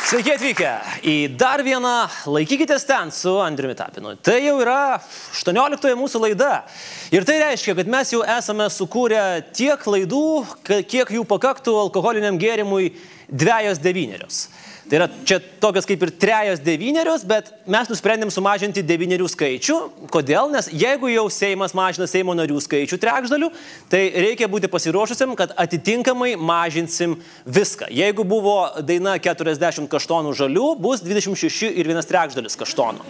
Sveiki atvykę į dar vieną Laikykitės ten su Andriumi Tapinu. Tai jau yra 18 mūsų laida. Ir tai reiškia, kad mes jau esame sukūrę tiek laidų, kiek jų pakaktų alkoholiniam gėrimui 2-9. Tai yra čia tokios kaip ir 3-9, bet mes nusprendėm sumažinti 9 skaičių. Kodėl? Nes jeigu jau Seimas mažina Seimo narių skaičių trečdaliu, tai reikia būti pasiruošusiam, kad atitinkamai mažinsim viską. Jeigu buvo daina 40 kaštonų žalių, bus 26 ir 1/3 kaštonų.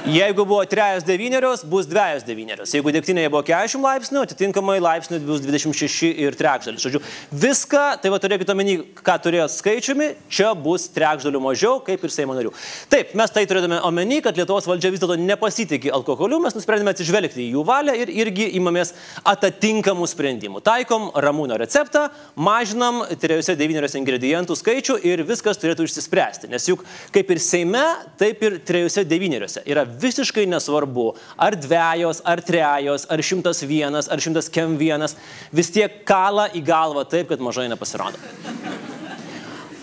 Jeigu buvo 3-9, bus 2-9. Jeigu degtinėje buvo 40 laipsnių, atitinkamai laipsnių bus 26 ir 1/3. Žodžiu, viską, tai va turėkite omeny, ką turėjo skaičiumi, čia bus 1/3 mažiau, kaip ir Seimo narių. Taip, mes tai turėdame omeny, kad Lietuvos valdžia vis dėlto nepasitikė alkoholiu, mes nusprendėme atsižvelgti į jų valią ir irgi imamės atitinkamų sprendimų. Taikom Ramūno receptą, mažinam 3-9 ingredientų skaičių ir viskas turėtų išsispręsti. Nes juk kaip ir Seime, taip ir 3-9 yra visiškai nesvarbu, ar 2, ar 3, ar 101, ar 101, vis tiek kala į galvą taip, kad mažai nepasirodo.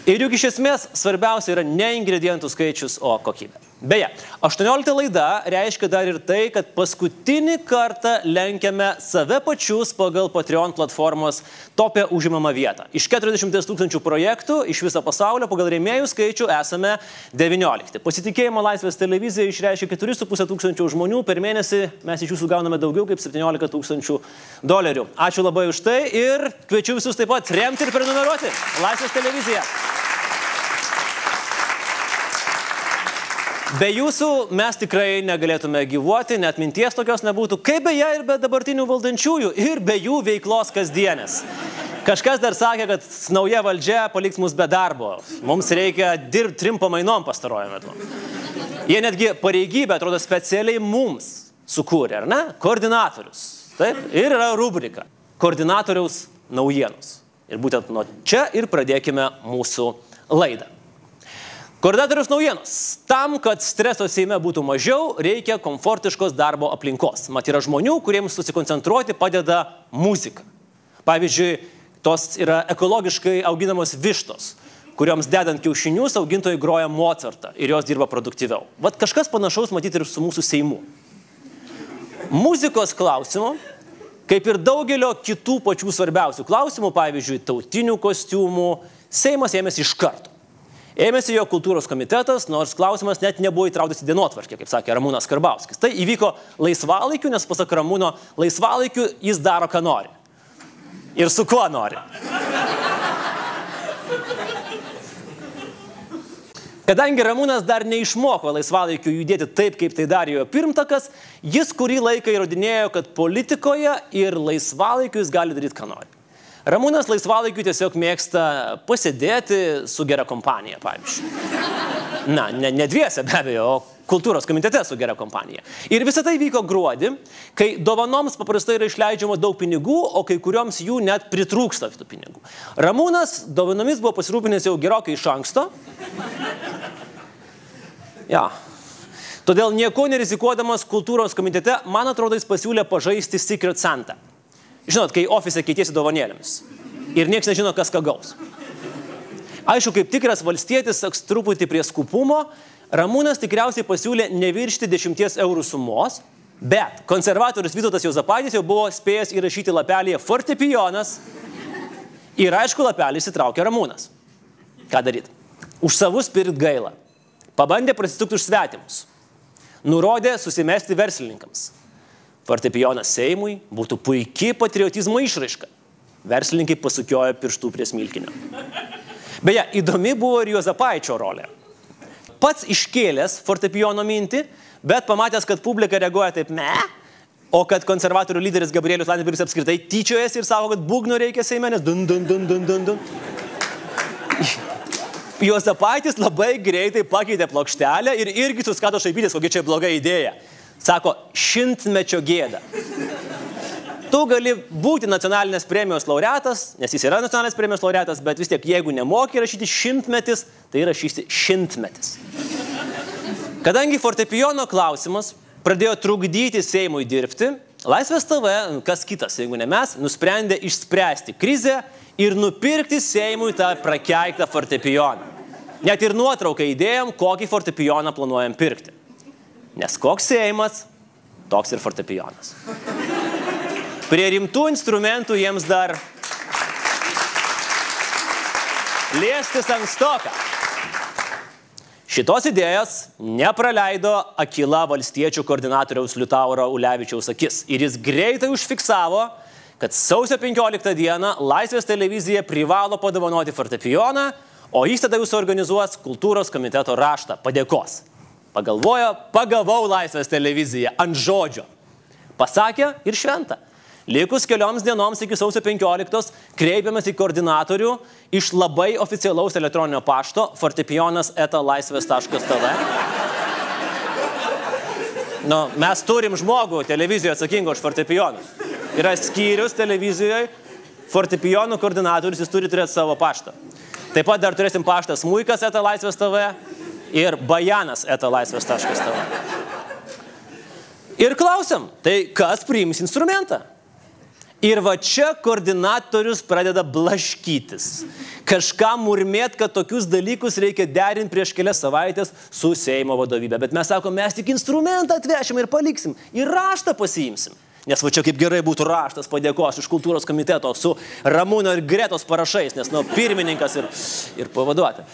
Ir juk iš esmės svarbiausia yra ne ingredientų skaičius, o kokybė. Beje, 18 laida reiškia dar ir tai, kad paskutinį kartą lenkiame save pačius pagal Patreon platformos topę užimamą vietą. Iš 40 000 projektų iš viso pasaulio pagal rėmėjų skaičių esame 19. Pasitikėjimo Laisvės televizija išreiškia 4,5 tūkstančių žmonių. Per mėnesį mes iš jūsų gauname daugiau kaip $17 000. Ačiū labai už tai ir kviečiu visus taip pat remti ir prenumeruoti Laisvės televiziją. Be jūsų mes tikrai negalėtume gyvuoti, net minties tokios nebūtų, kaip beje ir be dabartinių valdančiųjų, ir be jų veiklos kasdienės. Kažkas dar sakė, kad nauja valdžia paliks mus be darbo. Mums reikia dirbti 3 pamainom pastaruoju metu. Jie netgi pareigybę, atrodo, specialiai mums sukūrė, ar ne? Koordinatorius. Taip? Ir yra rubrika. Koordinatoriaus naujienos. Ir būtent nuo čia ir pradėkime mūsų laidą. Koordinatoriaus naujienos. Tam, kad streso Seime būtų mažiau, reikia komfortiškos darbo aplinkos. Mat yra žmonių, kuriems susikoncentruoti padeda muzika. Pavyzdžiui, tos yra ekologiškai auginamos vištos, kurioms dedant kiaušinius augintojai groja Mozartą ir jos dirba produktyviau. Vat kažkas panašaus matyti ir su mūsų Seimu. Muzikos klausimu, kaip ir daugelio kitų pačių svarbiausių klausimų, pavyzdžiui, tautinių kostiumų, Seimas ėmėsi iš karto. Ėmėsi jo kultūros komitetas, nors klausimas net nebuvo įtrauktas į dienotvarkę, kaip sakė Ramūnas Karbauskis. Tai įvyko laisvalaikiu, nes pasak Ramūno, laisvalaikiu jis daro, ką nori. Ir su kuo nori. Kadangi Ramūnas dar neišmoko laisvalaikiu judėti taip, kaip tai darė jo pirmtakas, jis kurį laiką įrodinėjo, kad politikoje ir laisvalaikiu jis gali daryti, ką nori. Ramūnas laisvalaikiu tiesiog mėgsta pasėdėti su gera kompanija, pavyzdžiui. Na, ne dviese be abejo, o kultūros komitete su gera kompanija. Ir visą tai vyko gruodį, kai dovanoms paprastai yra išleidžiama daug pinigų, o kai kurioms jų net pritrūksta tų pinigų. Ramūnas dovanomis buvo pasirūpinęs jau gerokai iš anksto. Ja. Todėl nieko nerizikuodamas kultūros komitete, man atrodo, jis pasiūlė pažaisti Secret Santa. Žinot, kai ofise keitėsi dovanėlėmis ir nieks nežino, kas ką gaus. Aišku, kaip tikras valstietis, toks truputį prie skupumo, Ramūnas tikriausiai pasiūlė neviršti 10 eurų sumos, bet konservatorius Vytautas Juozapaitis jau buvo spėjęs įrašyti lapelėje fortepijonas ir aišku, lapelį įsitraukė Ramūnas. Ką daryti? Už savus pirkt gaila. Pabandė prasistukti už svetimus. Nurodė susimesti verslininkams. Fortepijonas Seimui būtų puikiai patriotizmo išraiška. Verslininkai pasukiojo pirštų prie smilkinio. Beje, įdomi buvo ir Juozapaičio rolė. Pats iškėlęs fortepijono mintį, bet pamatęs, kad publika reaguoja taip o kad konservatorių lyderis Gabrielius Landsbergis apskritai tyčiojasi ir sako, kad būgno reikia Seime, nes dun. Juozapaitis labai greitai pakeitė plokštelę ir irgi suskato šaipytis, kokia čia bloga idėja. Sako, 100-mečio gėda. Tu gali būti nacionalinės premijos laureatas, nes jis yra nacionalinės premijos laureatas, bet vis tiek, jeigu nemoki rašyti 100-metis, tai rašysi 100-metis. Kadangi fortepijono klausimas pradėjo trukdyti Seimui dirbti, Laisvės TV, kas kitas, jeigu ne mes, nusprendė išspręsti krizę ir nupirkti Seimui tą prakeiktą fortepijoną. Net ir nuotrauką įdėjom, kokį fortepijoną planuojam pirkti. Nes koks Seimas, toks ir fortepijonas. Prie rimtų instrumentų jiems dar liestis ankstoka. Šitos idėjos nepraleido akyla valstiečių koordinatoriaus Liutauro Ulevičiaus akis. Ir jis greitai užfiksavo, kad sausio 15 dieną Laisvės televizija privalo padovanoti fortepijoną, o jis tada jūs organizuos kultūros komiteto raštą padėkos. Pagalvojo, pagavau Laisvės televiziją ant žodžio. Pasakė ir šventa. Likus kelioms dienoms iki sausio 15 kreipėmės į koordinatorių iš labai oficialaus elektroninio pašto fortepijonas@laisvės.tv. Mes turim žmogų televizijoje atsakingą už fortepijonus. Yra skyrius televizijoje, fortepijonų koordinatorius, jis turi turėti savo paštą. Taip pat dar turėsim paštą smuikas@laisvės.tv ir bajanas@laisvės.tv. Ir klausiam, tai kas priims instrumentą? Ir va čia koordinatorius pradeda blaškytis. Kažką murmėt, kad tokius dalykus reikia derinti prieš kelias savaitės su Seimo vadovybė. Bet mes sakom, mes tik instrumentą atvešim ir paliksim. Ir raštą pasiimsim. Nes va čia kaip gerai būtų raštas padėkos iš kultūros komiteto su Ramūno ir Gretos parašais, nes pirmininkas ir pavaduoti.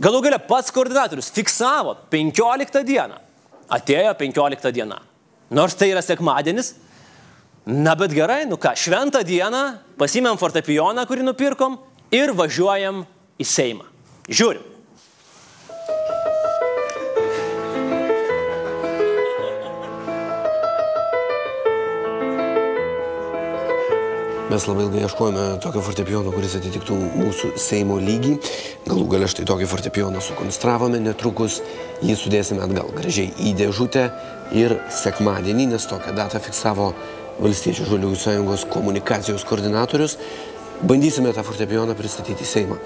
Galų gale pats koordinatorius fiksavo 15 dieną. Atėjo 15 diena. Nors tai yra sekmadienis. Na, bet gerai, šventą dieną pasiimėm fortepijoną, kurį nupirkom ir važiuojam į Seimą. Žiūrim. Mes labai ilgai ieškojame tokio fortepijono, kuris atitiktų mūsų Seimo lygį. Galų gale štai tokį fortepijoną sukonstravome, netrukus jį sudėsime atgal gražiai į dėžutę ir sekmadienį, nes tokią datą fiksavo Valstiečių žaliųjų sąjungos komunikacijos koordinatorius, bandysime tą fortepijoną pristatyti į Seimą.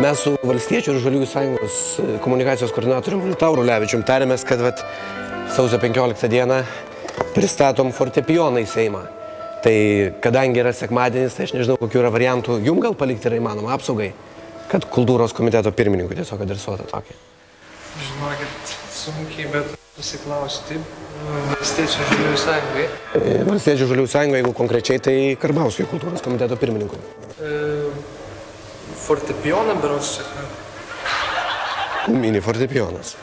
Mes su Valstiečių ir žaliųjų sąjungos komunikacijos koordinatoriumi Liutauru Ulevičium tarėmės, kad sausio 15 dieną pristatom fortepijoną į Seimą. Tai kadangi yra sekmadienis, tai aš nežinau, kokių yra variantų. Jum gal palikti yra įmanoma apsaugai, kad kultūros komiteto pirmininkui tiesiog adresuotą tokį? Žinokit, sunkiai, bet pasiklausti Valstiečių žaliųjų sąjungai. Valstiečių žaliųjų sąjungai, jeigu konkrečiai, tai Karbauskiui kultūros komiteto pirmininkui. Fortepijoną berods čia. Mini fortepijonas.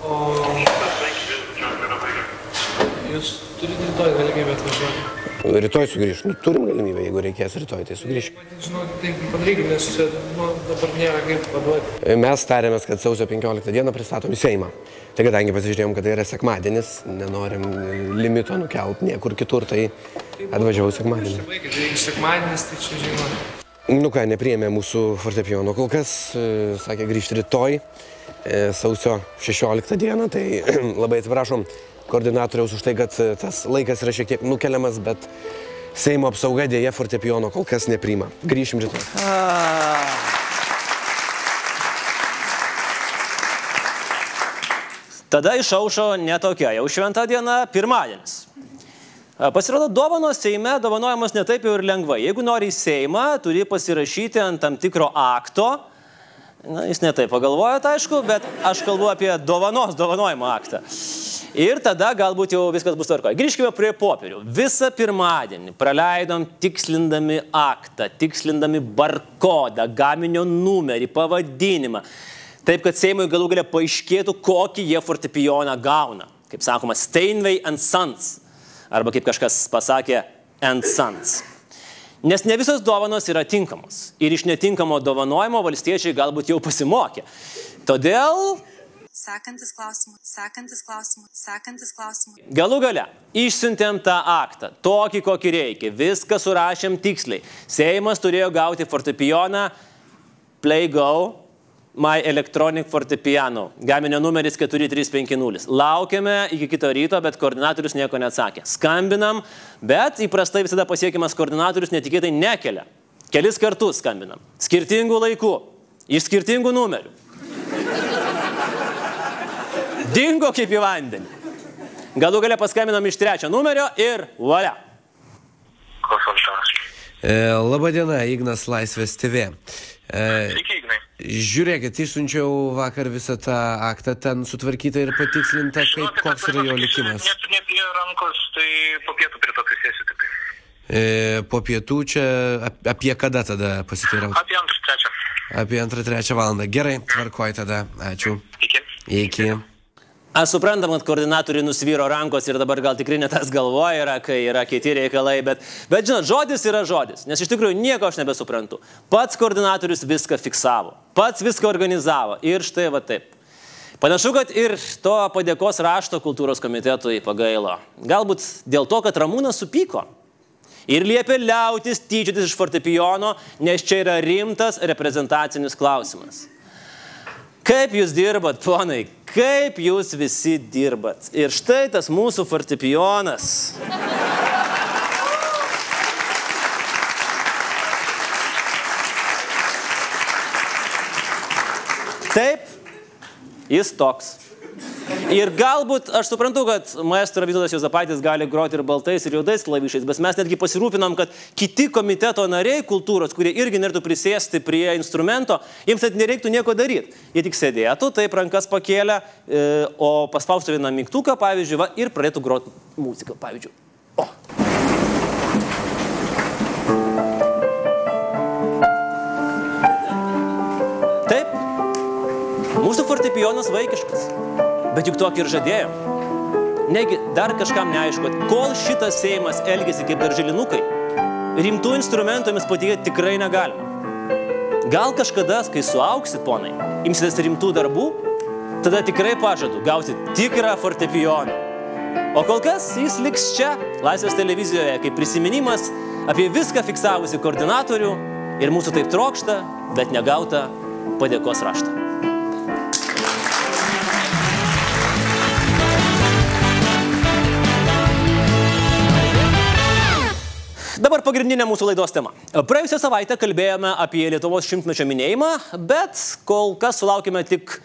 O jūs turite rytoj galimybę atvažiuoti? Rytoj sugrįš. Turim galimybę, jeigu reikės rytoj, tai sugrįšim. Žinau, tai padarykim, nes dabar nėra kaip paduoti. Mes tarėmės, kad sausio 15 dieną pristatom į Seimą. Tai kadangi pasižiūrėjom, kad tai yra sekmadienis, nenorim limito nukelt niekur kitur, tai atvažiavau sekmadienį. Jeigu sekmadienis, tai čia žinoma. Nepriėmė mūsų fortepijono kol kas, sakė grįžti rytoj, sausio 16 dieną, tai labai atsiprašom koordinatoriaus už tai, kad tas laikas yra šiek tiek nukeliamas, bet Seimo apsauga dėja fortepijono kol kas nepriima. Grįšim rytoj. Tada išaušo netokia jau šventa diena, pirmadienis. Pasirodo, dovanos Seime dovanojamos ne taip jau ir lengvai. Jeigu nori į Seimą, turi pasirašyti ant tam tikro akto. Jis ne taip pagalvojot, aišku, bet aš kalbu apie dovanojimo aktą. Ir tada galbūt jau viskas bus tvarkoje. Grįžkime prie popierių. Visą pirmadienį praleidom tikslindami aktą, tikslindami barkodą, gaminio numerį, pavadinimą. Taip, kad Seimui galų galia paaiškėtų, kokį jie fortepijoną gauna. Kaip sakoma, Steinway & Sons. Arba kaip kažkas pasakė, & Sons. Nes ne visos dovanos yra tinkamos. Ir iš netinkamo dovanojimo valstiečiai galbūt jau pasimokė. Todėl... Sekantis klausimas. Galų gale, išsiuntėm tą aktą, tokį, kokį reikia, viską surašėm tiksliai. Seimas turėjo gauti fortepijoną Play Go My Electronic Fortepiano. Gaminio numeris 4350. Laukiame iki kito ryto, bet koordinatorius nieko neatsakė. Skambinam, bet įprastai visada pasiekiamas koordinatorius netikėtai nekelia. Kelis kartus skambinam. Skirtingų laikų. Iš skirtingų numerių. Dingo kaip į vandenį. Galų gale paskambinam iš 3 numerio ir valia. Labadiena, Ignas Laisvės TV. Sveiki, Ignai. Žiūrėkit, išsiunčiau vakar visą tą aktą ten sutvarkytą ir patikslinta, kaip koks yra jo likimas. Ne prie rankos, tai po pietų prie to prisėsiu tik. Po pietų čia apie kada tada pasiteirauti? Apie 2-3. Apie 2-3 valandą. Gerai, tvarkoj tada. Ačiū. Iki. Aš suprantam, kad koordinatoriai nusvyro rankos ir dabar gal tikrai ne tas galvoja yra, kai yra kiti reikalai, bet žinot, žodis yra žodis, nes iš tikrųjų nieko aš nebesuprantu. Pats koordinatorius viską fiksavo, pats viską organizavo ir štai va taip. Panašu, kad ir to padėkos rašto kultūros komitetui pagailo. Galbūt dėl to, kad Ramūnas supyko ir liepė liautis tyčiotis iš fortepijono, nes čia yra rimtas reprezentacinis klausimas. Kaip jūs dirbat, ponai? Kaip jūs visi dirbat? Ir štai tas mūsų fortepijonas. Taip, jis toks. Ir galbūt, aš suprantu, kad maestro Vytautas Juozapaitis gali groti ir baltais, ir juodais klavišais, bet mes netgi pasirūpinam, kad kiti komiteto nariai kultūros, kurie irgi norėtų prisėsti prie instrumento, jiems net nereiktų nieko daryti. Jie tik sėdėtų, taip rankas pakėlę, o paspaustų vieną mygtuką, pavyzdžiui, va, ir pradėtų groti muziką, pavyzdžiui. O. Taip, mūsų fortepijonas vaikiškas. Bet juk tokį ir žadėjom. Negi dar kažkam neaišku, kad kol šitas Seimas elgiasi kaip darželinukai, rimtų instrumentomis patikėti tikrai negalima. Gal kažkada, kai suaugsit, ponai, imsitės rimtų darbų, tada tikrai pažadu gauti tikrą fortepijoną. O kol kas jis liks čia, Laisvės televizijoje, kaip prisiminimas apie viską fiksavusi koordinatorių ir mūsų taip trokšta, bet negauta padėkos raštą. Dabar pagrindinė mūsų laidos tema. Praėjusią savaitę kalbėjome apie Lietuvos 100-mečio minėjimą, bet kol kas sulaukime tik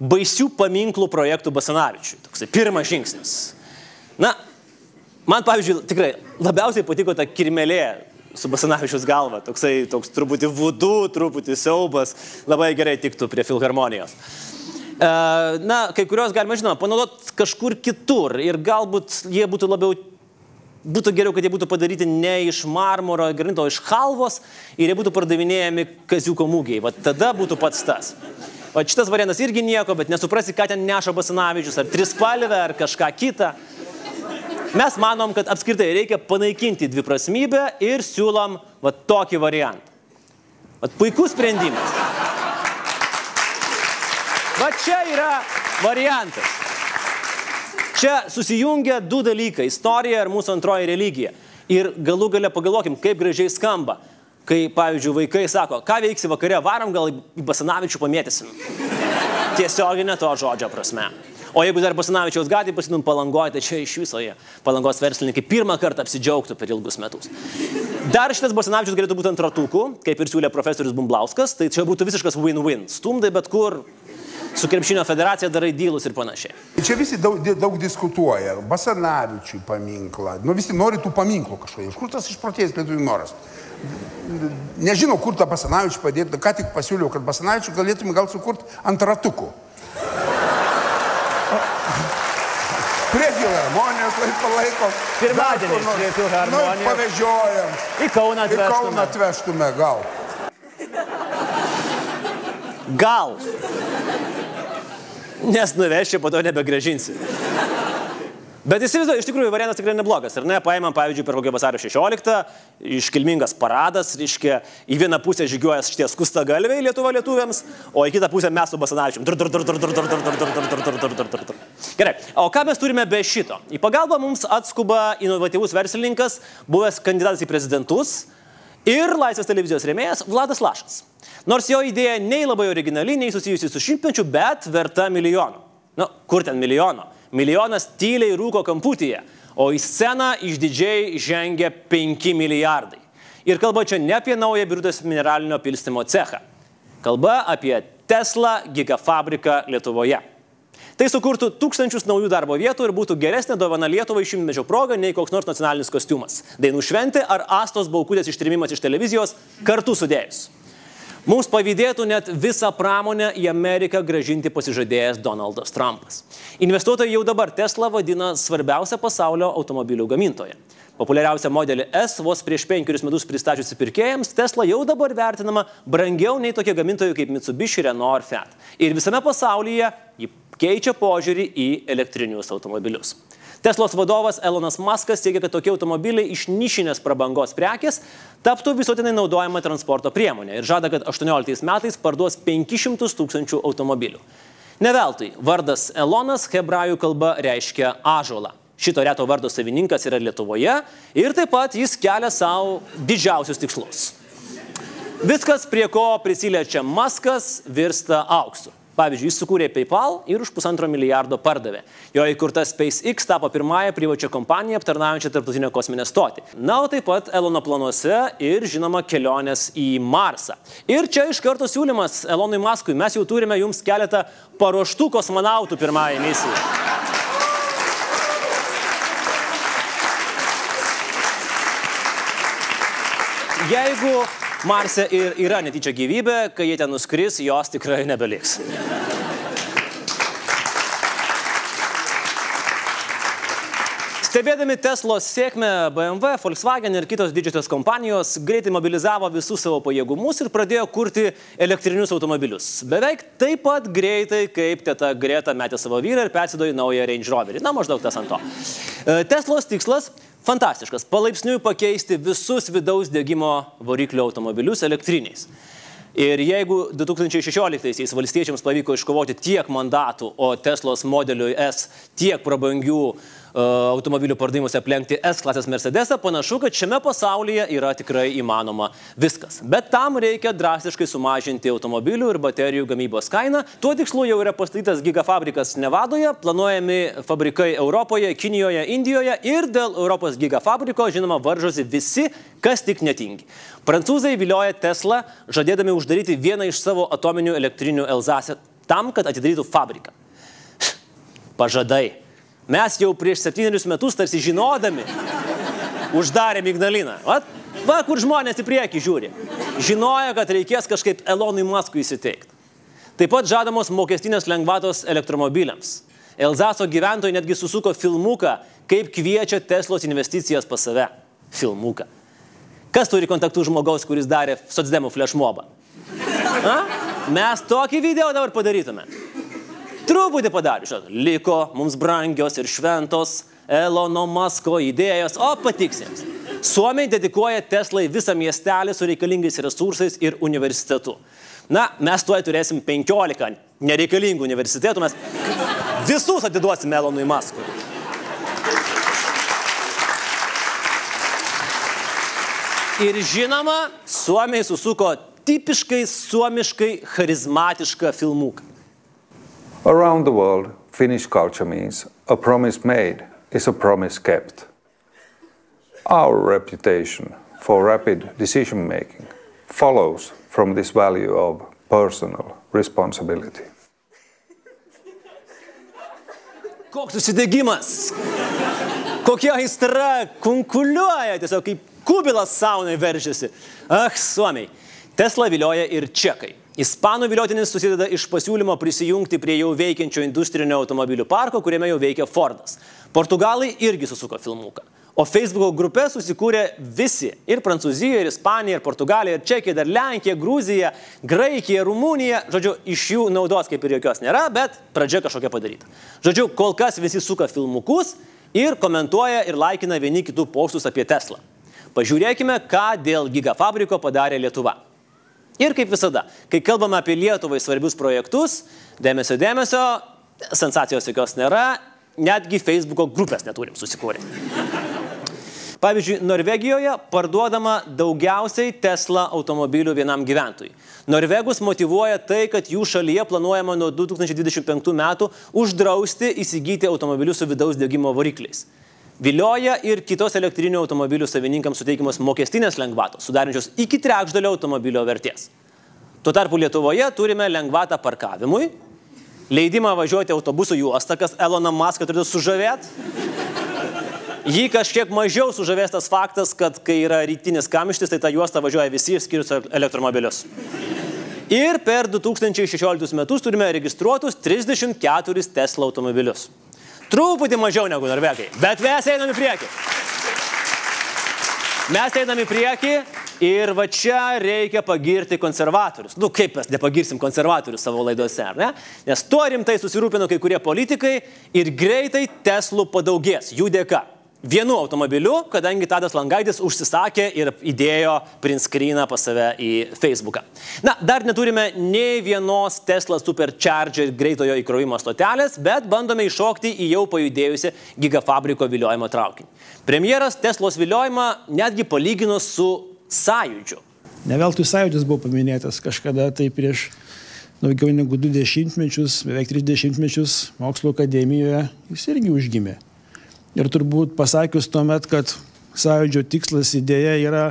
baisių paminklų projektų Basanavičiui. Toksai pirmas žingsnis. Na, man, pavyzdžiui, tikrai labiausiai patiko ta kirmelė su Basanavičiaus galva. Toks truputį vudu, truputį siaubas. Labai gerai tiktų prie filharmonijos. Na, kai kurios galima, žinoma, panaudoti kažkur kitur ir galbūt jie būtų geriau, kad jie būtų padaryti ne iš marmuro, granito, o iš chalvos ir jie būtų pardavinėjami kaziuko mūgiai. Va tada būtų pats tas. O šitas variantas irgi nieko, bet nesuprasi, ką ten neša Basanavičius, ar trispalvę, ar kažką kitą. Mes manom, kad apskritai reikia panaikinti dviprasmybę ir siūlom va tokį variantą. Va puikus sprendimas. Va čia yra variantas. Čia susijungia du dalykai – istorija ir mūsų antroji religija. Ir galų gale pagalvokim, kaip gražiai skamba, kai, pavyzdžiui, vaikai sako, ką veiksi vakare, varom gal į Basanavičių pamėtysim. Tiesioginė to žodžio prasme. O jeigu dar Basanavičiaus gatvėje pasidum Palangoje, tai čia iš viso jie Palangos verslininkai pirmą kartą apsidžiaugtų per ilgus metus. Dar šitas Basanavičius galėtų būti ant ratukų, kaip ir siūlė profesorius Bumblauskas, tai čia būtų visiškas win-win. Stumdai bet kur. Su Krepšinio federacija darai dylus ir panašiai. Čia visi daug diskutuoja. Basanavičiui paminklą. Nu visi nori tų paminklų kažko. Iš kur tas išprotėjęs lietuvių noras? Nežinau, kur tą Basanavičių padėti. Ką tik pasiūliau, kad Basanavičių galėtume gal sukurti ant ratukų. Prie filharmonijos palaiko. Pirmadienį prie filharmonijos. Nu, pavežiojam. Į Kauną atvežtume, gal. Gal. Nes nuveščiau, po to nebegrąžinsi. Bet įsivaizduoju, iš tikrųjų variantas tikrai neblogas. Ir ne, paimam, pavyzdžiui, per kokią vasario 16, iškilmingas paradas, reiškia, į vieną pusę žygiuojas šitie skustagalviai Lietuva lietuviams, o į kitą pusę mes su Basanavičium. Gerai, o ką mes turime be šito? Į pagalbą mums atskuba inovatyvus verslininkas, buvęs kandidatas į prezidentus Ir Laisvės televizijos rėmėjas Vladas Lašas. Nors jo idėja nei labai originali, nei susijusi su šimtmečiu, bet verta milijono. Nu, kur ten milijono? Milijonas tyliai rūko kamputyje, o į sceną išdidžiai žengia 5 milijardai. Ir kalba čia ne apie naują Birutės mineralinio pilstymo cechą. Kalba apie Tesla gigafabriką Lietuvoje. Tai sukurtų 1000 naujų darbo vietų ir būtų geresnė dovana Lietuvai šimtmečio proga nei koks nors nacionalinis kostiumas. Dainų šventė ar Astos Baukutės ištrimimas iš televizijos kartu sudėjus. Mums pavydėtų net visą pramonę į Ameriką grąžinti pasižadėjęs Donaldas Trumpas. Investuotojai jau dabar Tesla vadina svarbiausią pasaulio automobilių gamintoją. Populiariausią modelį S vos prieš 5 metus pristačiusi pirkėjams, Tesla jau dabar vertinama brangiau nei tokie gamintojai kaip Mitsubishi, Renault ar Fiat. Ir visame pasaulyje ji keičia požiūrį į elektrinius automobilius. Teslos vadovas Elonas Muskas teigia, kad tokie automobiliai iš nišinės prabangos prekės taptų visuotinai naudojama transporto priemonė ir žada, kad 18 metais parduos 500 000 automobilių. Ne veltui, vardas Elonas hebrajų kalba reiškia ąžuolą. Šito reto vardo savininkas yra Lietuvoje ir taip pat jis kelia savo didžiausius tikslus. Viskas, prie ko prisiliečia Muskas, virsta auksu. Pavyzdžiui, jis sukūrė PayPal ir už $1,5 milijardo pardavė. Jo įkurta SpaceX tapo pirmąją privačią kompaniją aptarnaujančią tarptautinę kosminę stotį. Na, o taip pat Elono planuose ir, žinoma, kelionės į Marsą. Ir čia iš karto siūlymas Elonui Muskui. Mes jau turime jums keletą paruoštų kosmonautų pirmąjai misijai. Jeigu Marse ir yra netyčia gyvybė, kai jie ten nuskris, jos tikrai nebeliks. Stebėdami Teslos sėkmę, BMW, Volkswagen ir kitos didžiosios kompanijos greitai mobilizavo visus savo pajėgumus ir pradėjo kurti elektrinius automobilius. Beveik taip pat greitai, kaip teta Greta metė savo vyrą ir persidojo į naują Range Roverį. Na, maždaug tas ant to. Teslos tikslas fantastiškas – palaipsniui pakeisti visus vidaus degimo variklio automobilius elektriniais. Ir jeigu 2016-aisiais valstiečiams pavyko iškovoti tiek mandatų, o Teslos modeliui S tiek prabangių automobilių pardavimuose aplenkti S-klasės Mercedesą, panašu, kad šiame pasaulyje yra tikrai įmanoma viskas. Bet tam reikia drastiškai sumažinti automobilių ir baterijų gamybos kainą. Tuo tikslu jau yra pastatytas gigafabrikas Nevadoje, planuojami fabrikai Europoje, Kinijoje, Indijoje ir dėl Europos gigafabriko, žinoma, varžosi visi, kas tik netingi. Prancūzai vilioja Tesla, žadėdami uždaryti vieną iš savo atominių elektrinių Elzase tam, kad atidarytų fabriką. Pažadai. Mes jau prieš 7 metus tarsi žinodami uždarėm Ignaliną. Va, kur žmonės į priekį žiūri. Žinojo, kad reikės kažkaip Elonui Muskui įsiteikti. Taip pat žadamos mokestinės lengvatos elektromobiliams. Elzaso gyventojai netgi susuko filmuką, kaip kviečia Teslos investicijas pas save. Filmuką. Kas turi kontaktų žmogaus, kuris darė socdemų flashmobą? Mes tokį video dabar padarytume. Truputį padarius. Liko mums brangios ir šventos Elono Musko idėjos, o patiksiems. Suomiai dedikuoja Teslai visą miestelį su reikalingais resursais ir universitetu. Na, mes tuoj turėsim 15 nereikalingų universitetų, mes visus atiduosim Elonui Muskui. Ir žinoma, suomiai susuko tipiškai suomiškai charizmatišką filmuką. Around the world, Finnish culture means a promise made is a promise kept. Our reputation for rapid decision-making follows from this value of personal responsibility. Koks susidegimas, kokia aistra kunkuliuoja, tiesiog kaip kubilas saunai veržiasi. Suomiai, Tesla vilioja ir čekai. Ispanų viliotinis susideda iš pasiūlymo prisijungti prie jau veikiančio industrinio automobilių parko, kuriame jau veikia Fordas. Portugalai irgi susuko filmuką. O Facebooko grupe susikūrė visi. Ir Prancūzija, ir Ispanija, ir Portugalija, ir Čekija, dar Lenkija, Gruzija, Graikija, Rumunija. Žodžiu, iš jų naudos kaip ir jokios nėra, bet pradžia kažkokia padaryta. Žodžiu, kol kas visi suka filmukus ir komentuoja ir laikina vieni kitų postus apie Teslą. Pažiūrėkime, ką dėl gigafabriko padarė Lietuva. Ir kaip visada, kai kalbame apie Lietuvai svarbius projektus, dėmesio, sensacijos jokios nėra, netgi Facebooko grupės neturim susikūrę. Pavyzdžiui, Norvegijoje parduodama daugiausiai Tesla automobilių vienam gyventojui. Norvegus motyvuoja tai, kad jų šalyje planuojama nuo 2025 metų uždrausti įsigyti automobilius su vidaus degimo varikliais. Vilioja ir kitos elektrinių automobilių savininkams suteikiamos mokestinės lengvatos, sudarančios iki 1/3 automobilio vertės. Tuo tarpu Lietuvoje turime lengvatą parkavimui, leidimą važiuoti autobusų juostą, kas Eloną Muską turėtų sužavėti. Jį kažkiek mažiau sužavės tas faktas, kad kai yra rytinis kamštis, tai tą juostą važiuoja visi išskyrus elektromobilius. Ir per 2016 metus turime registruotus 34 Tesla automobilius. Truputį mažiau negu norvegai, bet mes einam į priekį. Mes einam į priekį ir va čia reikia pagirti konservatorius. Nu, kaip mes nepagirsim konservatorius savo laidose, ar ne? Nes tuo rimtai susirūpino kai kurie politikai ir greitai Teslų padaugės jų dėka. Vienu automobiliu, kadangi Tadas Langaitis užsisakė ir įdėjo print screeną pas save į Facebooką. Na, dar neturime nei vienos Tesla Supercharger greitojo įkrovimo stotelės, bet bandome iššokti į jau pajudėjusią gigafabriko viliojimo traukinį. Premjeras Teslos viliojimą netgi palygino su Sąjūdžiu. Ne veltui Sąjūdis buvo paminėtas kažkada, tai prieš daugiau negu 20 mečius, beveik 30 mečius mokslo akademijoje jis irgi užgimė. Ir turbūt pasakius tuomet, kad Sąjūdžio tikslas, idėja yra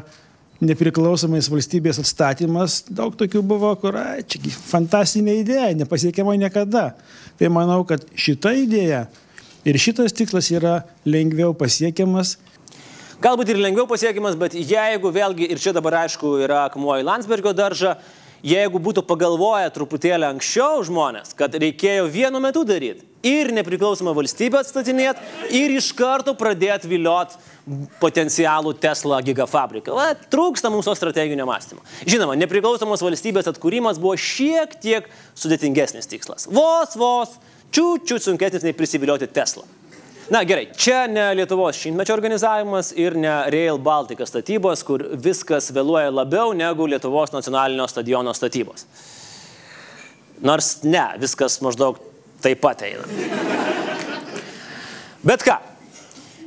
nepriklausomais valstybės atstatymas, daug tokių buvo, kur čia fantastinė idėja, nepasiekiama niekada. Tai manau, kad šita idėja ir šitas tikslas yra lengviau pasiekiamas. Galbūt ir lengviau pasiekiamas, bet jeigu vėlgi, ir čia dabar aišku yra akmuo į Landsbergio daržą, jeigu būtų pagalvoję truputėlį anksčiau žmonės, kad reikėjo vienu metu daryti ir nepriklausomą valstybę atstatinėti ir iš karto pradėti viliot potencialų Tesla gigafabriką. Trūksta mums to strateginio mąstymo. Žinoma, nepriklausomos valstybės atkūrimas buvo šiek tiek sudėtingesnis tikslas. Vos, čiut sunkesnis nei prisivilioti Teslą. Na gerai, čia ne Lietuvos šimtmečio organizavimas ir ne Rail Baltica statybos, kur viskas vėluoja labiau negu Lietuvos nacionalinio stadiono statybos. Nors ne, viskas maždaug taip pat eina. Bet ką,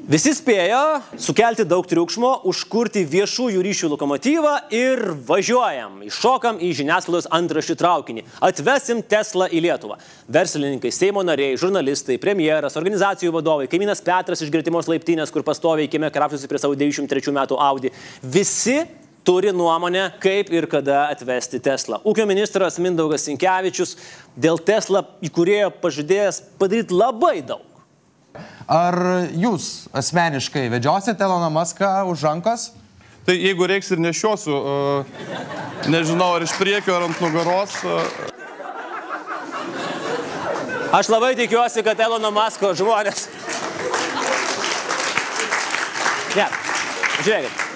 visi spėjo sukelti daug triukšmo, užkurti viešųjų ryšių lokomotyvą ir važiuojam, iššokam į žiniasklaidos antraščių traukinį. Atvesim Teslą į Lietuvą. Verslininkai, Seimo nariai, žurnalistai, premjeras, organizacijų vadovai, kaimynas Petras iš Gretimos laiptinės, kur pastoviai kieme krapščiasi prie savo 93 metų Audi. Visi turi nuomonę, kaip ir kada atvesti Teslą. Ūkio ministras Mindaugas Sinkevičius dėl Tesla įkūrėjo pažadėjęs padaryti labai daug. Ar jūs asmeniškai vedžiosite Eloną Muską už rankos? Tai jeigu reiks ir nešiosiu, nežinau, ar iš priekio, ar ant nugaros. Aš labai tikiuosi, kad Elono Musko žmonės... Ne, žiūrėkit.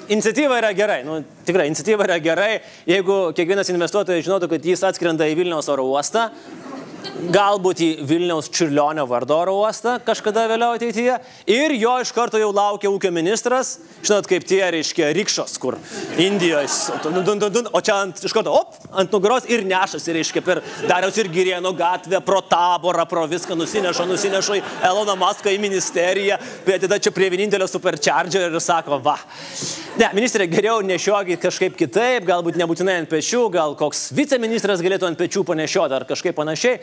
Iniciatyva yra gerai, tikrai, iniciatyva yra gerai, jeigu kiekvienas investuotojas žinotų, kad jis atskrenda į Vilniaus oro uostą, galbūt į Vilniaus Čiurlionio vardo oro uostą kažkada vėliau ateityje, ir jo iš karto jau laukia ūkio ministras, žinot, kaip tie, reiškia, rikšos, kur Indijoje, o čia iš karto, ant nugaros ir nešasi, reiškia, per Dariaus ir Girėno gatvę, pro Taborą, pro viską nusineša į Eloną Muską į ministeriją, bet tada čia prie vienintelio Supercharger ir sako, va. Ne, ministrė, geriau nešiokit kažkaip kitaip, galbūt nebūtinai ant pečių, gal koks viceministras galėtų ant pečių panešioti ar kažkaip panašiai.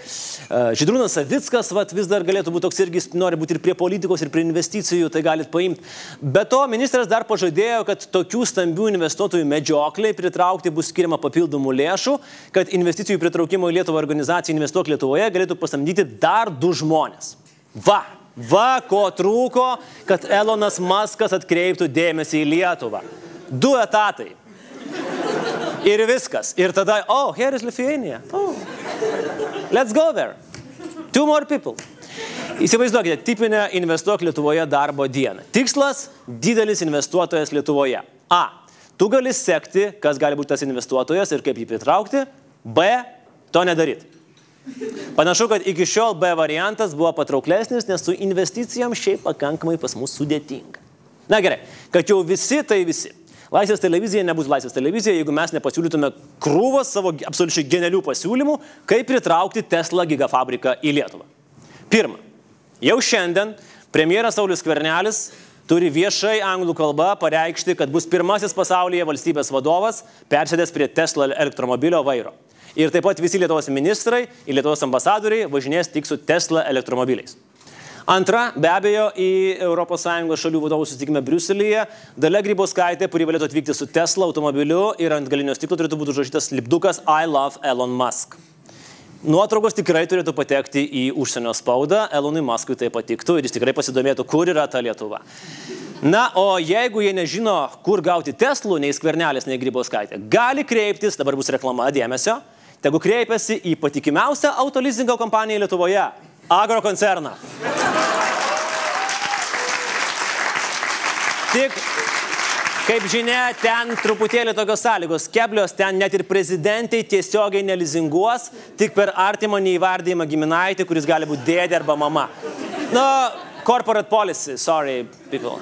Žydrūnas Savickas vis dar galėtų būti toks irgi, nori būti ir prie politikos, ir prie investicijų, tai galit paimti. Be to, ministras dar pažadėjo, kad tokių stambių investuotojų medžiokliai pritraukti bus skiriama papildomų lėšų, kad investicijų pritraukimo į Lietuvą organizaciją Investuok Lietuvoje galėtų pasamdyti dar 2 žmonės. Va, ko trūko, kad Elonas Muskas atkreiptų dėmesį į Lietuvą. 2 etatai. Ir viskas. Ir tada, here is Lithuania. Let's go there. 2 more people. Įsivaizduokite, tipinę Investuok Lietuvoje darbo dieną. Tikslas – didelis investuotojas Lietuvoje. A. Tu gali sekti, kas gali būti tas investuotojas ir kaip jį pritraukti. B. To nedaryti. Panašu, kad iki šiol B variantas buvo patrauklesnis, nes su investicijom šiaip pakankamai pas mus sudėtinga. Na gerai, kad jau visi, tai visi. Laisvės televizija nebus Laisvės televizija, jeigu mes nepasiūlytume krūvos savo absoliučiai genialių pasiūlymų, kaip pritraukti Tesla gigafabriką į Lietuvą. Pirma, jau šiandien premjeras Saulius Skvernelis turi viešai anglų kalba pareikšti, kad bus pirmasis pasaulyje valstybės vadovas persėdęs prie Tesla elektromobilio vairo. Ir taip pat visi Lietuvos ministrai ir Lietuvos ambasadoriai važinės tik su Tesla elektromobiliais. Antra, be abejo, į ES šalių vadovų susitikime Briuselyje Dalia Grybauskaitė, kuri galėtų atvykti su Tesla automobiliu ir ant galinio stiklo turėtų būti užrašytas lipdukas I love Elon Musk. Nuotraukos tikrai turėtų patekti į užsienio spaudą, Elonui Muskui tai patiktų ir jis tikrai pasidomėtų, kur yra ta Lietuva. Na, o jeigu jie nežino, kur gauti Teslų, nei Skvernelis, nei Grybauskaitė, gali kreiptis, dabar bus reklama, dėmesio, tegu kreipiasi į patikimiausią autolizingo kompaniją Lietuvoje – Agro koncerną. Tik, kaip žinia, ten truputėlį tokios sąlygos keblios, ten net ir prezidentai tiesiogiai nelizinguos, tik per artimą neįvardėjimą giminaitį, kuris gali būti dėdė arba mama. No, corporate policy, sorry, people.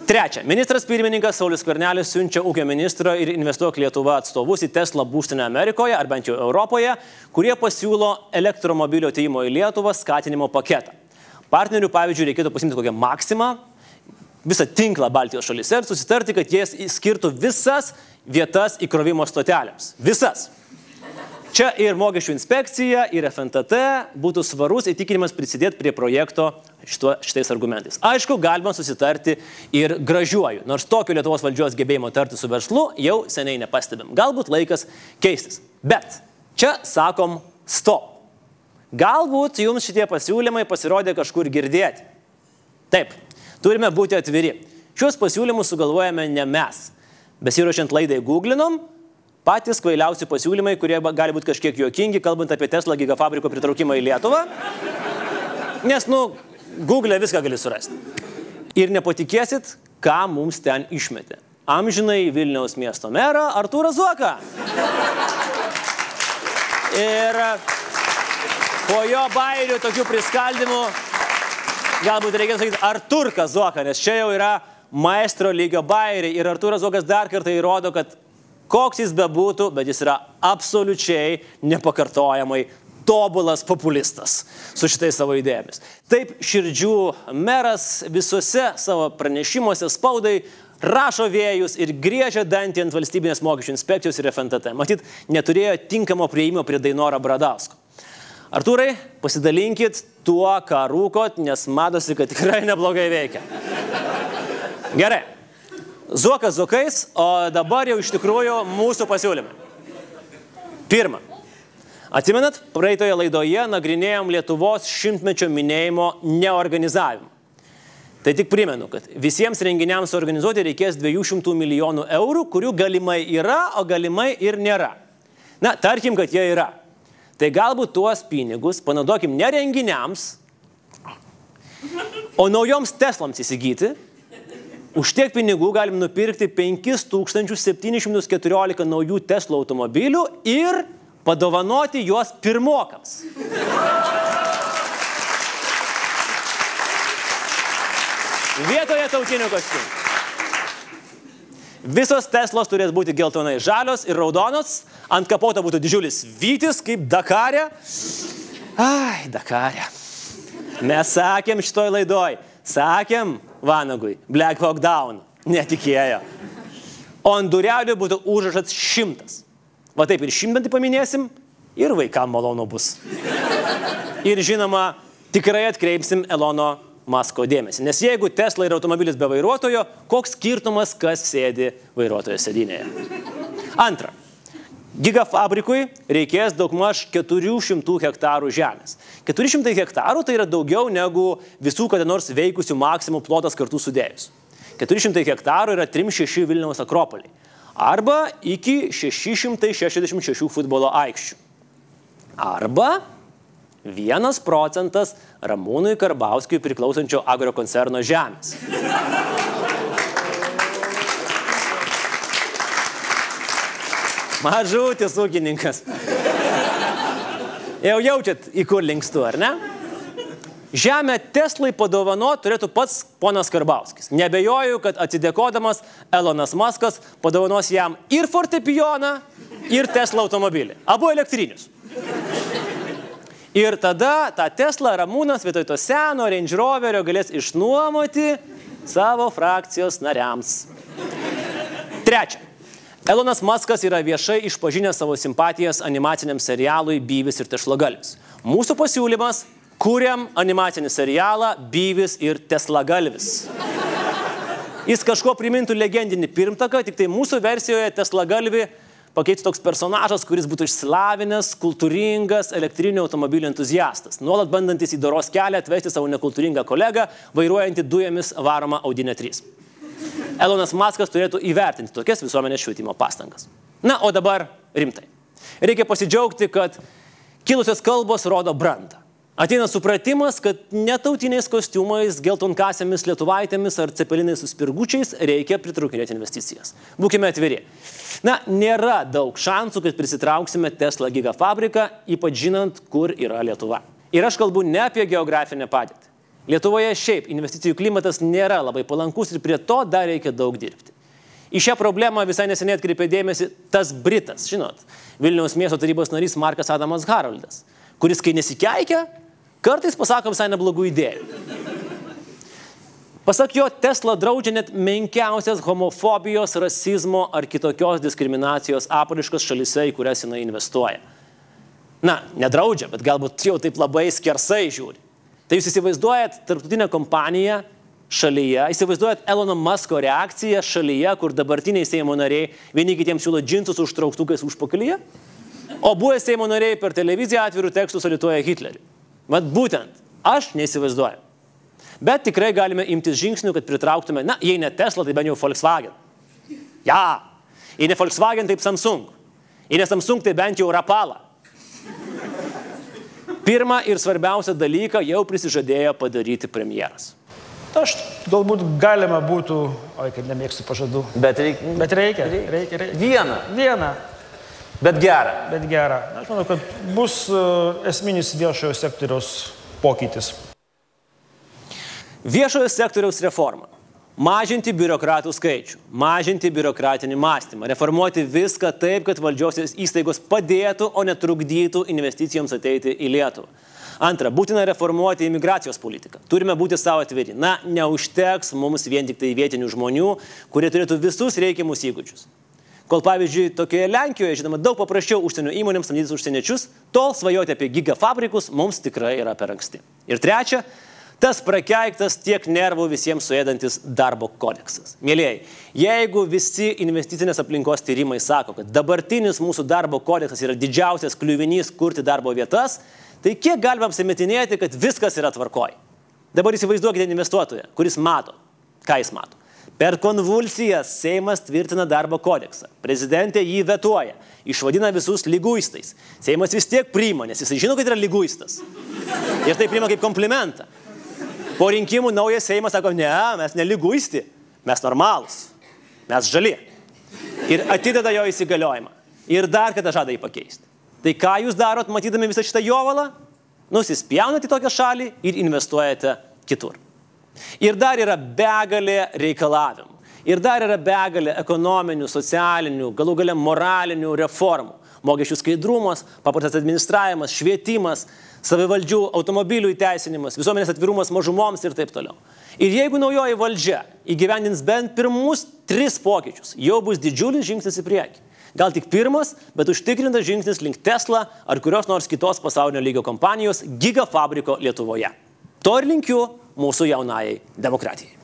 Trečia, ministras pirmininkas Saulius Skvernelis siunčia ūkio ministro ir Investuok Lietuva atstovus į Tesla būstinę Amerikoje, ar bent jau Europoje, kurie pasiūlo elektromobilio atėjimo į Lietuvą skatinimo paketą. Partnerių, pavyzdžiui, reikėtų pasimti kokią Maximą, visą tinklą Baltijos šalyse ir susitarti, kad jie skirtų visas vietas įkrovimo stotelėms. Visas. Čia ir mokesčių inspekcija, ir FNTT būtų svarus įtikinimas prisidėti prie projekto šitais argumentais. Aišku, galima susitarti ir gražiuoju, nors tokio Lietuvos valdžios gebėjimo tarti su verslu jau seniai nepastebim. Galbūt laikas keistis. Bet čia sakom stop. Galbūt jums šitie pasiūlymai pasirodė kažkur girdėti. Taip, turime būti atviri. Šios pasiūlymus sugalvojame ne mes. Besiruošiant laidai googlinom, patys kvailiausi pasiūlymai, kurie gali būti kažkiek juokingi, kalbant apie Tesla gigafabriko pritraukimą į Lietuvą. Nes, Google viską gali surasti. Ir nepatikėsit, ką mums ten išmetė. Amžinai Vilniaus miesto merą Artūrą Zuoką. Ir po jo bairių tokių priskaldimų, galbūt reikėtų sakyti Artūrką Zuoką, nes čia jau yra maestro lygio bairiai. Ir Artūras Zuokas dar kartą įrodo, kad koks jis bebūtų, bet jis yra absoliučiai nepakartojamai tobulas populistas su šitais savo idėjomis. Taip širdžių meras visuose savo pranešimuose spaudai rašo vėjus ir griežia dantį ant valstybinės mokesčių inspekcijos ir FNTT. Matyt, neturėjo tinkamo prieimo prie Dainoro Bradausko. Artūrai, pasidalinkit tuo, ką rūkot, nes matosi, kad tikrai neblogai veikia. Gerai. Zuokas zuokais, o dabar jau iš tikrųjų mūsų pasiūlymai. Pirma. Atsimenat, praeitoje laidoje nagrinėjom Lietuvos 100-mečio minėjimo neorganizavimą. Tai tik primenu, kad visiems renginiams organizuoti reikės 200 milijonų eurų, kurių galimai yra, o galimai ir nėra. Na, tarkim, kad jie yra. Tai galbūt tuos pinigus panaudokim ne renginiams, o naujoms Teslams įsigyti. Už tiek pinigų galim nupirkti 5714 naujų Tesla automobilių ir padovanoti juos pirmokams. Vietoje tautinių kostiumų. Visos Teslos turės būti geltonai žalios ir raudonos. Ant kapoto būtų didžiulis vytis, kaip Dakare. Ai, Dakare. Mes sakėm šitoj laidoj. Sakėm Vanagui. Black Hawk Down. Netikėjo. O ant durelių būtų užrašas 100. Va taip ir 100 paminėsim ir vaikam malonu bus. Ir žinoma, tikrai atkreipsim Elono Musko dėmesį. Nes jeigu Tesla yra automobilis be vairuotojo, koks skirtumas, kas sėdi vairuotojo sėdynėje. Antra. Gigafabrikui reikės daugmaž 400 hektarų žemės. 400 hektarų tai yra daugiau negu visų kada nors veikusių Maksimų plotas kartu sudėjus. 400 hektarų yra 3-6 Vilniaus akropoliai. Arba iki 666 futbolo aikščių. Arba 1% Ramūnui Karbauskiui priklausančio Agro koncerno žemės. Mažutis ūkininkas. Jau jaučiat, į kur linkstu, ar ne? Žemę Teslai padovanoti turėtų pats ponas Karbauskis. Nebejoju, kad atsidėkodamas Elonas Muskas padovanos jam ir fortepijoną, ir Tesla automobilį. Abu elektrinius. Ir tada tą Tesla Ramūnas vietoj to seno Range Roverio galės išnuomoti savo frakcijos nariams. Trečia. Elonas Muskas yra viešai išpažinęs savo simpatijas animaciniam serialui Byvis ir Tešlagalvis. Mūsų pasiūlymas – kuriam animacinį serialą Byvis ir Teslagalvis. Jis kažko primintų legendinį pirmtaką, tik tai mūsų versijoje Teslagalvį pakeistų toks personažas, kuris būtų išsilavinęs, kultūringas, elektrinių automobilių entuziastas, nuolat bandantis į doros kelią atvesti savo nekultūringą kolegą, vairuojantį dujomis varomą Audinę 3. Elonas Muskas turėtų įvertinti tokias visuomenės švietimo pastangas. Na, o dabar rimtai. Reikia pasidžiaugti, kad kilusios kalbos rodo brandą. Ateina supratimas, kad netautiniais kostiumais, geltonkasėmis, lietuvaitėmis ar cepelinais su spirgučiais reikia pritraukinėti investicijas. Būkime atviri. Na, nėra daug šansų, kad prisitrauksime Tesla gigafabriką, ypač žinant, kur yra Lietuva. Ir aš kalbu ne apie geografinę padėtį. Lietuvoje šiaip investicijų klimatas nėra labai palankus ir prie to dar reikia daug dirbti. Į šią problemą visai neseniai atkreipė dėmesį tas Britas, žinot, Vilniaus miesto tarybos narys Markas Adamas Haroldas, kuris, kai nesikeikia, kartais pasako visai neblogų idėjų. Pasak jo, Tesla draudžia net menkiausias homofobijos, rasizmo ar kitokios diskriminacijos apraiškas šalyse, į kurias jinai investuoja. Na, nedraudžia, bet galbūt jau taip labai skersai žiūri. Tai jūs įsivaizduojat tarptautinę kompaniją šalyje, įsivaizduojat Elono Musko reakciją šalyje, kur dabartiniai Seimo nariai vieni kitiems siūlo džinsus užtrauktukais užpakalyje, o buvę Seimo nariai per televiziją atvirų tekstų salituoja Hitlerį. Vat būtent, aš neįsivaizduoju. Bet tikrai galime imtis žingsnių, kad pritrauktume, na, jei ne Tesla, tai bent jau Volkswagen. Ja, jei ne Volkswagen, tai Samsung. Jei ne Samsung, tai bent jau Rapala. Pirmą ir svarbiausią dalyką jau prisižadėjo padaryti premjeras. Aš galbūt galima būtų, oi, kaip nemėgstu pažadų. Bet reikia. Vieną. Bet gerą. Aš manau, kad bus esminis viešojo sektoriaus pokytis. Viešojo sektoriaus reforma. Mažinti biurokratų skaičių, mažinti biurokratinį mąstymą, reformuoti viską taip, kad valdžios įstaigos padėtų, o netrukdytų investicijoms ateiti į Lietuvą. Antra, būtina reformuoti imigracijos politiką. Turime būti savo atviri. Na, neužteks mums vien tik tai vietinių žmonių, kurie turėtų visus reikiamus įgūdžius. Kol, pavyzdžiui, tokioje Lenkijoje, žinoma, daug paprasčiau užsienio įmonėms samdytis užsieniečius, tol svajoti apie gigafabrikus mums tikrai yra per anksti. Ir trečia, tas prakeiktas tiek nervų visiems suėdantis darbo kodeksas. Mielieji, jeigu visi investicinės aplinkos tyrimai sako, kad dabartinis mūsų darbo kodeksas yra didžiausias kliuvinys kurti darbo vietas, tai kiek galime apsimetinėti, kad viskas yra tvarkoj? Dabar įsivaizduokite investuotoją, kuris mato. Ką jis mato? Per konvulsijas Seimas tvirtina darbo kodeksą. Prezidentė jį vetuoja. Išvadina visus liguistais. Seimas vis tiek priima, nes jis žino, kad yra liguistas. Ir tai priima kaip komplimentą. Po rinkimų naujas Seimas sako, ne, mes neliguisti, mes normalūs, mes žali. Ir atideda jo įsigaliojimą. Ir dar kada žada jį pakeisti. Tai ką jūs darot, matydami visą šitą jovalą? Nusispjaunate į tokią šalį ir investuojate kitur. Ir dar yra begalė reikalavimų. Ir dar yra begalė ekonominių, socialinių, galų gale moralinių reformų. Mokesčių skaidrumas, paprastas administravimas, švietimas, savivaldžių automobilių įteisinimas, visuomenės atvirumas mažumoms ir taip toliau. Ir jeigu naujoji valdžia įgyvendins bent pirmus 3 pokyčius, jau bus didžiulis žingsnis į priekį. Gal tik pirmas, bet užtikrintas žingsnis link Tesla ar kurios nors kitos pasaulinio lygio kompanijos gigafabriko Lietuvoje. To ir linkiu mūsų jaunajai demokratijai.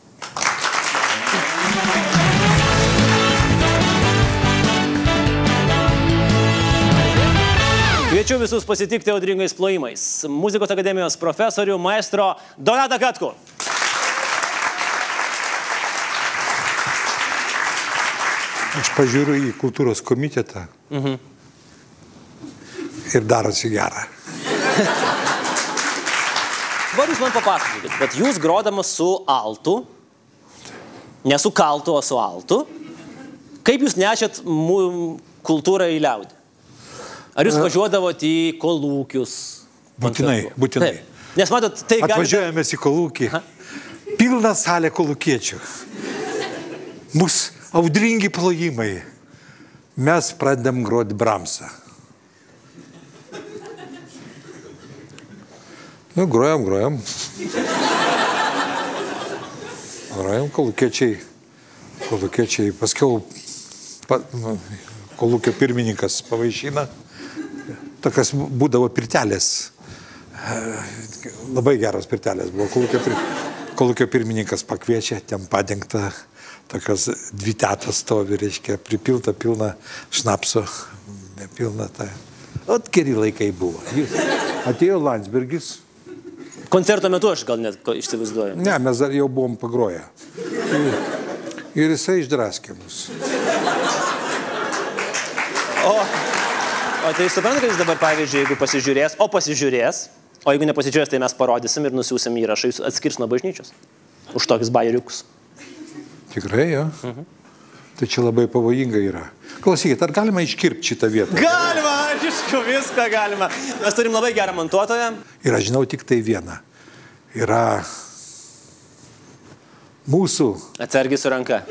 Kviečiu visus pasitikti audringais plojimais. Muzikos akademijos profesorių, maestro Donatą Katkų. Aš pažiūriu į kultūros komitetą ir darosi gerą. Dabar jūs man papasakokit, bet jūs grodamas su altu, ne su kaltu, o su altu, kaip jūs nešėt kultūrą į liaudį? Ar jūs važiuodavot į kolūkius? Būtinai. Taip. Nes matot, tai galite... Atvažiuojame į kolūkį. Pilna salė kolūkiečių. Mūsų audringi plojimai. Mes pradedam groti Bramsą. Nu, grojam. Grojam kolūkiečiai, paskiau kolūkio pirmininkas pavaišina. Tokias būdavo pirtelės. Labai geros pirtelės buvo. Kolūkio pirmininkas pakviečia, ten padengta, tokios 2 tetos stovi, reiškia, pripilta pilna šnapso, nepilna ta. O geri laikai buvo. Atėjo Landsbergis. Koncerto metu aš gal net išsivaizduoju. Ne, mes dar jau buvom pagroję. Ir jisai išdraskė mus. O tai suprantate, kad jis dabar, pavyzdžiui, jeigu pasižiūrės, o jeigu nepasižiūrės, tai mes parodysim ir nusiūsim įrašą, jis atskirs nuo bažnyčios. Už tokius bajeriukus. Tikrai, jo? Tai čia labai pavojinga yra. Klausykit, ar galima iškirpti šitą vietą? Galima, aišku, viską galima. Mes turim labai gerą montuotoją. Ir aš žinau tik tai vieną. Yra mūsų. Atsargiai su ranka.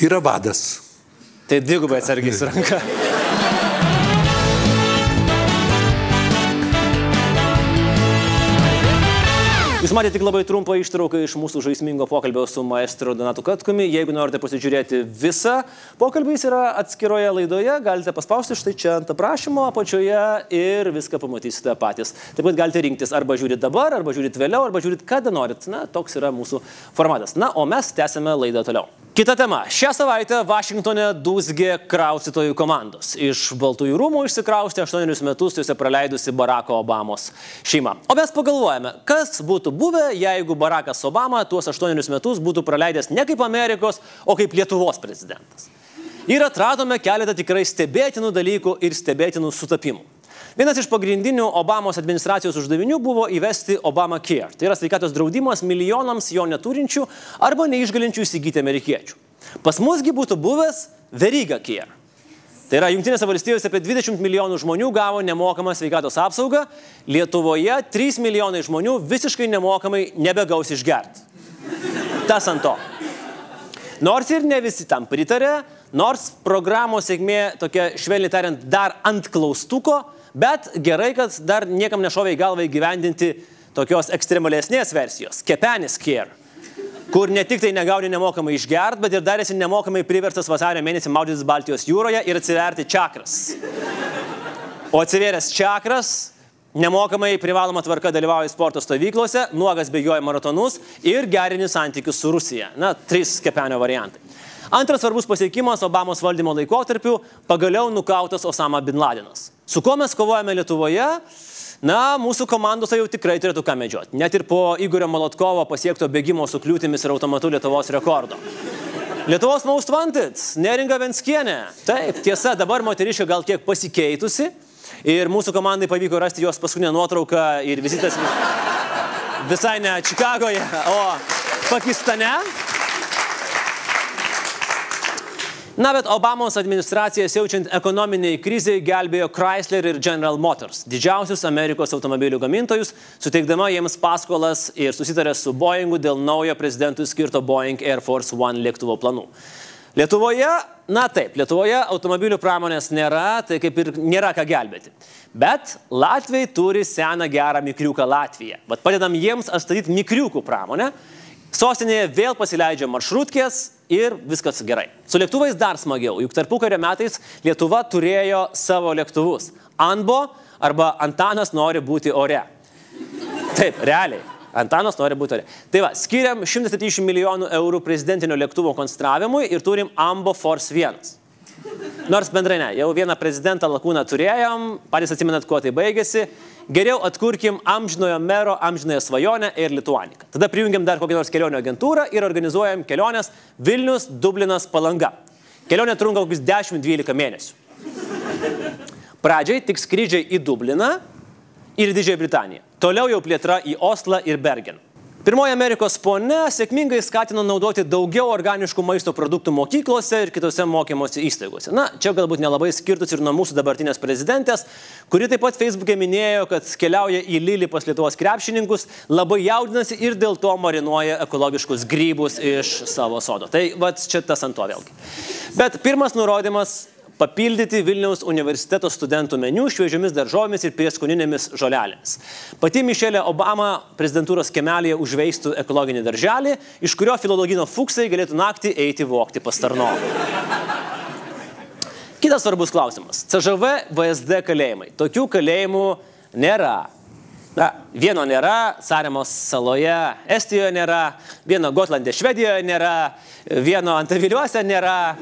Yra vadas. Tai dvigubai atsargiai su ranka. Jūs matėte tik labai trumpą ištrauką iš mūsų žaismingo pokalbio su maestro Donatu Katkumi. Jeigu norite pasižiūrėti visą pokalbį, jis yra atskiroje laidoje, galite paspausti štai čia ant aprašymo apačioje ir viską pamatysite patys. Taip pat galite rinktis arba žiūrėti dabar, arba žiūrėti vėliau, arba žiūrėti kada norit. Na, toks yra mūsų formatas. Na, o mes tęsime laidą toliau. Kita tema. Šią savaitę Vašingtone dūzgė kraustytojų komandos. Iš Baltųjų rūmų išsikraustė 8 metus juose praleidusi Baracko Obamos šeima. O mes pagalvojame, kas būtų buvę, jeigu Barackas Obama tuos 8 metus būtų praleidęs ne kaip Amerikos, o kaip Lietuvos prezidentas. Ir atradome keletą tikrai stebėtinų dalykų ir stebėtinų sutapimų. Vienas iš pagrindinių Obamos administracijos uždavinių buvo įvesti Obamacare. Tai yra sveikatos draudimas milijonams jo neturinčių arba neišgalinčių įsigyti amerikiečių. Pas musgi būtų buvęs Veryga Care. Tai yra, Jungtinėse valstijose apie 20 milijonų žmonių gavo nemokamą sveikatos apsaugą, Lietuvoje 3 milijonai žmonių visiškai nemokamai nebegaus išgerti. Tas ant to. Nors ir ne visi tam pritarė, nors programos sėkmė tokia, švelniai tariant, dar ant klaustuko, bet gerai, kad dar niekam nešovė į galvą įgyvendinti tokios ekstremalesnės versijos, Kepenis Care, kur ne tik tai negauni nemokamai išgert, bet ir dar esi nemokamai priverstas vasario mėnesį maudytis Baltijos jūroje ir atsiverti čakras. O atsivėręs čakras, nemokamai privaloma tvarka dalyvauja sporto stovyklose, nuogas bėgioja maratonus ir gerini santykius su Rusija. Na, 3 Kepenio variantai. Antras svarbus pasiekimas Obamos valdymo laikotarpiu – pagaliau nukautas Osama bin Ladenas. Su kuo mes kovojame Lietuvoje? Na, mūsų komandose jau tikrai turėtų ką medžioti. Net ir po Igorio Molotkovo pasiekto bėgimo su kliūtimis ir automatu Lietuvos rekordo. Lietuvos Most Wanted, Neringa Venckienė. Taip, tiesa, dabar moteriškė gal kiek pasikeitusi ir mūsų komandai pavyko rasti jos paskutinę nuotrauką ir vizitas visai ne Čikagoje, o Pakistane. Na, bet Obamos administracija siaučiant ekonominiai krizai gelbėjo Chrysler ir General Motors, didžiausius Amerikos automobilių gamintojus, suteikdama jiems paskolas ir susitarė su Boeingu dėl naujo prezidentui skirto Boeing Air Force One lėktuvo planų. Lietuvoje, na taip, Lietuvoje automobilių pramonės nėra, tai kaip ir nėra ką gelbėti. Bet Latviai turi seną gerą mikriuką Latviją. Vat padedam jiems atstatyti mikriukų pramonę. Sostinėje vėl pasileidžia maršrutkės ir viskas gerai. Su lėktuvais dar smagiau, juk tarpukario metais Lietuva turėjo savo lėktuvus. Anbo arba Antanas nori būti ore. Taip, realiai. Antanas nori būti ore. Tai va, skiriam 170 milijonų eurų prezidentinio lėktuvo konstravimui ir turim Ambo Force 1. Nors bendrai ne, jau vieną prezidentą lakūną turėjom, patys atsimenat, kuo tai baigėsi. Geriau atkurkim amžinojo mero, amžinojo svajonę ir Lituaniką. Tada prijungiam dar kokią nors kelionių agentūrą ir organizuojam keliones Vilnius, Dublinas, Palanga. Kelionė trunka kokius 10-12 mėnesių. Pradžiai tik skrydžiai į Dubliną ir Didžiąją Britaniją. Toliau jau plėtra į Oslą ir Bergeną. Pirmoji Amerikos ponia sėkmingai skatino naudoti daugiau organiškų maisto produktų mokyklose ir kitose mokymosi įstaigose. Na, čia galbūt nelabai skirtus ir nuo mūsų dabartinės prezidentės, kuri taip pat Facebook'e minėjo, kad keliauja į Lilį pas Lietuvos krepšininkus, labai jaudinasi ir dėl to marinuoja ekologiškus grybus iš savo sodo. Tai va čia tas ant to vėlgi. Bet pirmas nurodymas papildyti Vilniaus universiteto studentų meniu šviežiomis daržovėmis ir prieskoninėmis žolelėmis. Pati Mišelė Obama prezidentūros kiemelėje užveistų ekologinį darželį, iš kurio filologino fuksai galėtų naktį eiti vogti pas tarnobą. Kitas svarbus klausimas. CŽV VSD kalėjimai. Tokių kalėjimų nėra. Na, vieno nėra, Saremos saloje Estijoje nėra, vieno Gotlande Švedijoje nėra, vieno Antaviliuose nėra,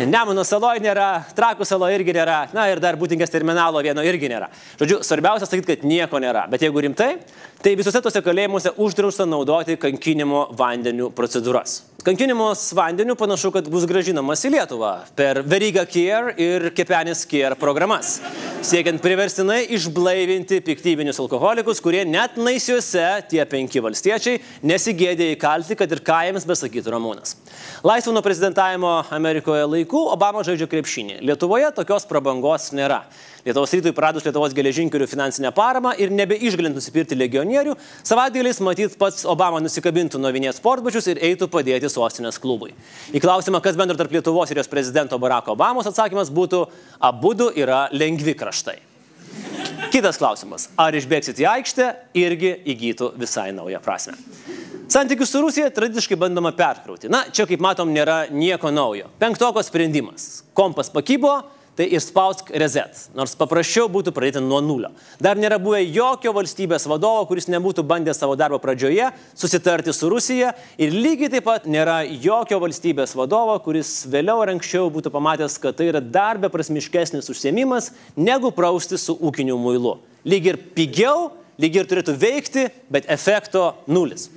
Nemuno saloje nėra, Trakų saloje irgi nėra, na ir dar Būtingės terminalo vieno irgi nėra. Žodžiu, svarbiausia sakyti, kad nieko nėra. Bet jeigu rimtai, tai visose tose kalėjimuose uždrausta naudoti kankinimo vandenių procedūras. Kankinimas vandeniu panašu, kad bus grąžinamas į Lietuvą per Veryga Care ir Kepenis Care programas, siekiant priverstinai išblaivinti piktybinius alkoholikus, kurie net naisiuose tie 5 valstiečiai nesigėdė įkalti, kad ir ką jiems besakytų Ramūnas. Laisvų nuo prezidentavimo Amerikoje laikų Obama žaidžia krepšinį. Lietuvoje tokios prabangos nėra. Lietuvos rytui pradus Lietuvos geležinkelių finansinę paramą ir nebeišgalint nusipirkti legionierių, savaitgaliais matyt pats Obama nusikabintų nuo vinės sportbačius ir eitų padėti sostinės klubui. Į klausimą, kas bendro tarp Lietuvos ir jos prezidento Baracko Obamos, atsakymas būtų: abudu yra lengvi kraštai. Kitas klausimas, ar išbėgsit į aikštę, irgi įgytų visai naują prasmę. Santykius su Rusija tradiškai bandoma perkrauti. Na, čia kaip matom nėra nieko naujo. 5-oko sprendimas. Kompas pakybo, tai ir spausk reset, nors paprasčiau būtų pradėti nuo nulio. Dar nėra buvę jokio valstybės vadovo, kuris nebūtų bandęs savo darbo pradžioje susitarti su Rusija, ir lygiai taip pat nėra jokio valstybės vadovo, kuris vėliau ar anksčiau būtų pamatęs, kad tai yra dar beprasmiškesnis užsiėmimas negu prausti su ūkiniu muilu. Lyg ir pigiau, lyg ir turėtų veikti, bet efekto nulis.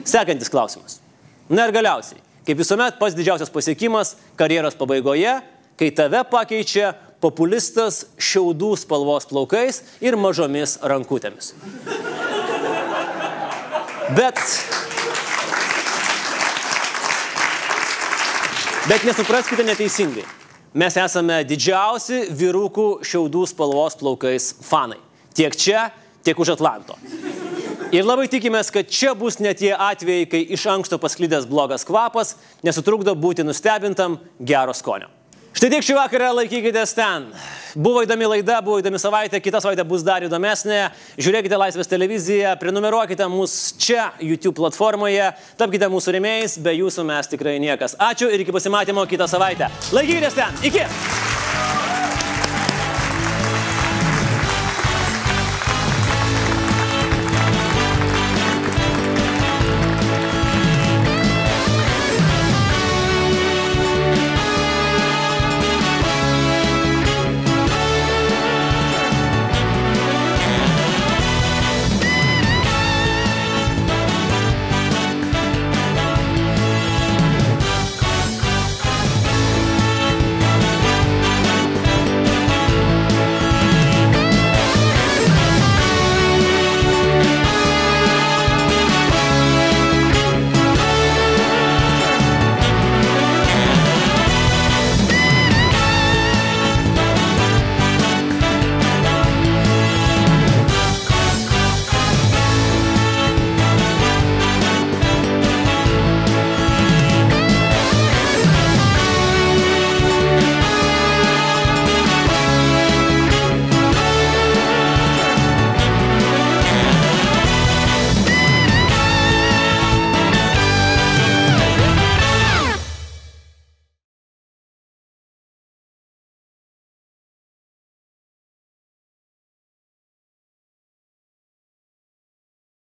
Sekantis klausimas. Na ir galiausiai, kaip visuomet pats didžiausias pasiekimas karjeros pabaigoje, kai tave pakeičia populistas šiaudų spalvos plaukais ir mažomis rankutėmis. Bet nesupraskite neteisingai. Mes esame didžiausi vyrukų šiaudų spalvos plaukais fanai. Tiek čia, tiek už Atlanto. Ir labai tikimės, kad čia bus ne tie atvejai, kai iš anksto pasklidęs blogas kvapas nesutrukdo būti nustebintam gero skonio. Štai tiek šį vakarą, laikykitės ten. Buvo įdomi laida, buvo įdomi savaitė, kita savaitė bus dar įdomesnė. Žiūrėkite Laisvės televiziją, prenumeruokite mus čia YouTube platformoje, tapkite mūsų rėmėjais, be jūsų mes tikrai niekas. Ačiū ir iki pasimatymo kitą savaitę. Laikykitės ten. Iki!